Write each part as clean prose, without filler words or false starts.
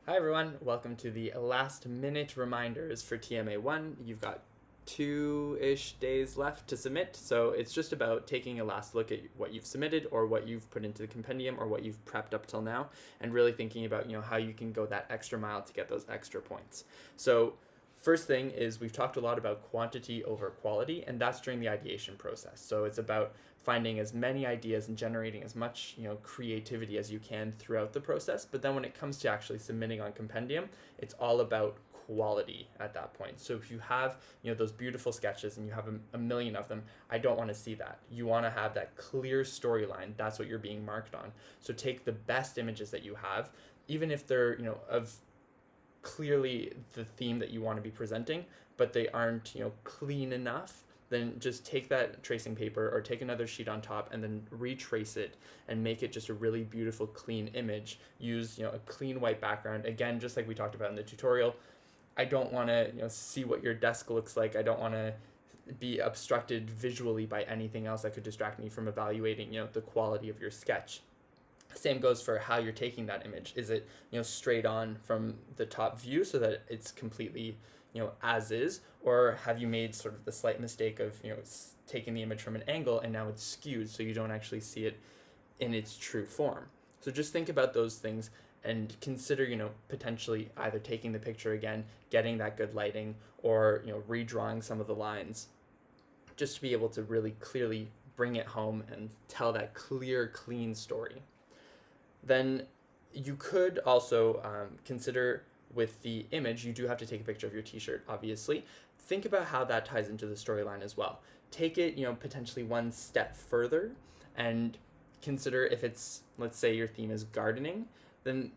Hi everyone, welcome to the last minute reminders for TMA1. You've got 2-ish days left to submit, so it's just about taking a last look at what you've submitted or what you've put into the compendium or what you've prepped up till now, and really thinking about how you can go that extra mile to get those extra points. So first thing is we've talked a lot about quantity over quality, and that's during the ideation process. So it's about finding as many ideas and generating as much creativity as you can throughout the process. But then when it comes to actually submitting on compendium, it's all about quality at that point. So if you have those beautiful sketches and you have a million of them, I don't want to see that. You want to have that clear storyline. That's what you're being marked on. So take the best images that you have, even if they're of clearly the theme that you want to be presenting, but they aren't clean enough, then just take that tracing paper or take another sheet on top and then retrace it and make it just a really beautiful clean image. Use a clean white background, again, just like we talked about in the tutorial. I don't want to see what your desk looks like. I don't want to be obstructed visually by anything else that could distract me from evaluating the quality of your sketch. Same goes for how you're taking that image. Is it straight on from the top view so that it's completely as is, or have you made sort of the slight mistake of taking the image from an angle and now it's skewed so you don't actually see it in its true form? So just think about those things and consider potentially either taking the picture again, getting that good lighting, or redrawing some of the lines, just to be able to really clearly bring it home and tell that clear, clean story. Then you could also consider, with the image, you do have to take a picture of your t-shirt, obviously. Think about how that ties into the storyline as well. Take it, potentially one step further and consider, if it's, let's say your theme is gardening, then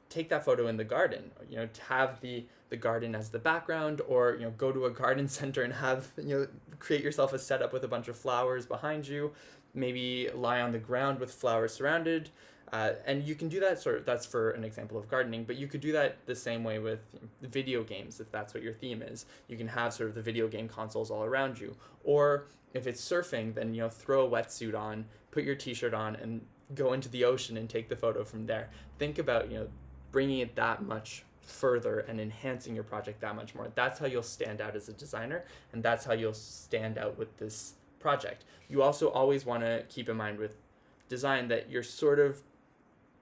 take that photo in the garden, to have the garden as the background, or go to a garden center and have create yourself a setup with a bunch of flowers behind you, maybe lie on the ground with flowers surrounded. And you can do that that's for an example of gardening, but you could do that the same way with video games if that's what your theme is. You can have sort of the video game consoles all around you. Or if it's surfing, then throw a wetsuit on, put your t-shirt on, and go into the ocean and take the photo from there. Think about bringing it that much further and enhancing your project that much more. That's how you'll stand out as a designer, and that's how you'll stand out with this project. You also always want to keep in mind with design that you're sort of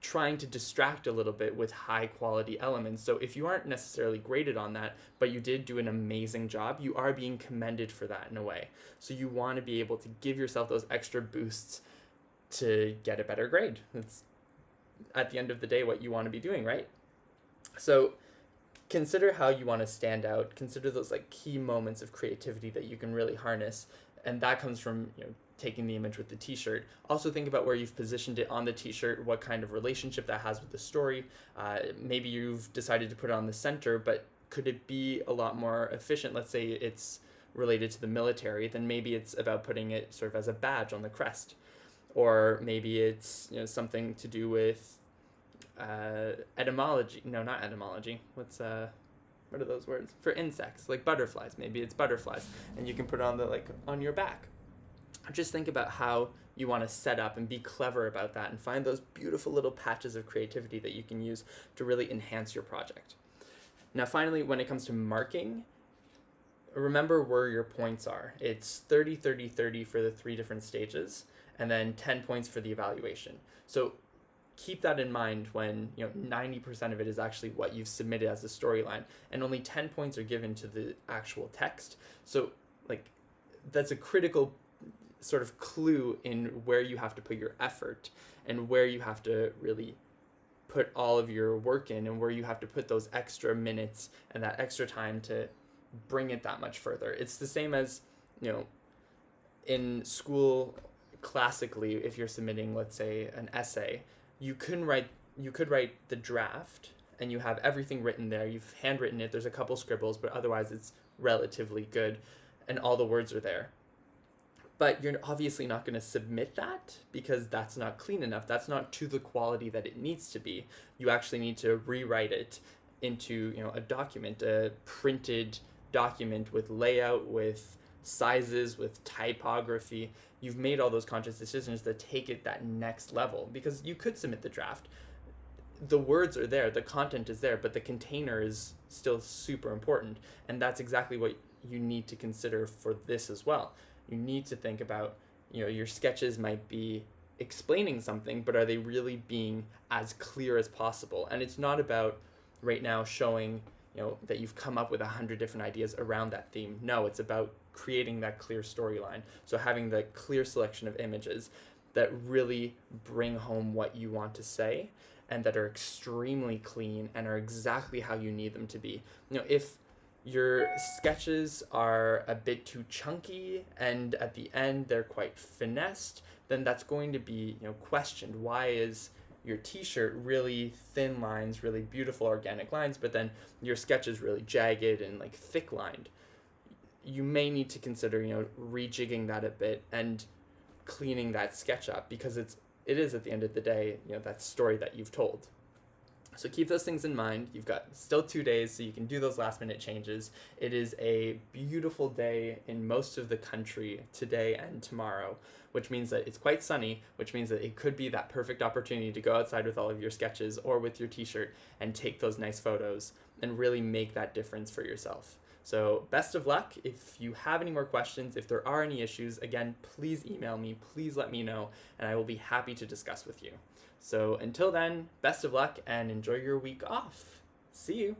trying to distract a little bit with high quality elements. So if you aren't necessarily graded on that, but you did do an amazing job, you are being commended for that in a way. So you want to be able to give yourself those extra boosts to get a better grade. That's at the end of the day what you want to be doing, right? So consider how you want to stand out. Consider those key moments of creativity that you can really harness, and that comes from taking the image with the t-shirt. Also think about where you've positioned it on the t-shirt, what kind of relationship that has with the story. Maybe you've decided to put it on the center, but could it be a lot more efficient? Let's say it's related to the military, then maybe it's about putting it sort of as a badge on the crest. Or maybe it's something to do with etymology. No, not etymology. What are those words? For insects, like butterflies. Maybe it's butterflies, and you can put it on on your back. Just think about how you want to set up and be clever about that and find those beautiful little patches of creativity that you can use to really enhance your project. Now, finally, when it comes to marking, remember where your points are. It's 30, 30, 30 for the 3 different stages, and then 10 points for the evaluation. So keep that in mind when 90% of it is actually what you've submitted as a storyline, and only 10 points are given to the actual text. So that's a critical sort of clue in where you have to put your effort and where you have to really put all of your work in, and where you have to put those extra minutes and that extra time to bring it that much further. It's the same as in school. Classically, if you're submitting, let's say, an essay, you could write the draft and you have everything written there. You've handwritten it. There's a couple scribbles, but otherwise it's relatively good and all the words are there. But you're obviously not going to submit that because that's not clean enough. That's not to the quality that it needs to be. You actually need to rewrite it into a document, a printed document with layout, with sizes, with typography. You've made all those conscious decisions that take it that next level, because you could submit the draft. the words are there, the content is there, but the container is still super important. And that's exactly what you need to consider for this as well. You need to think about, your sketches might be explaining something, but are they really being as clear as possible? And it's not about right now showing, that you've come up with 100 different ideas around that theme. No, it's about creating that clear storyline. So having the clear selection of images that really bring home what you want to say and that are extremely clean and are exactly how you need them to be. If your sketches are a bit too chunky and at the end they're quite finessed, then that's going to be, questioned. Why is your t-shirt really thin lines, really beautiful organic lines, but then your sketch is really jagged and like thick lined? You may need to consider, rejigging that a bit and cleaning that sketch up, because it is at the end of the day, that story that you've told. So keep those things in mind. You've got still 2 days, so you can do those last minute changes. It is a beautiful day in most of the country today and tomorrow, which means that it's quite sunny, which means that it could be that perfect opportunity to go outside with all of your sketches or with your t-shirt and take those nice photos and really make that difference for yourself. So best of luck. If you have any more questions, if there are any issues, again, please email me, please let me know, and I will be happy to discuss with you. So until then, best of luck and enjoy your week off. See you.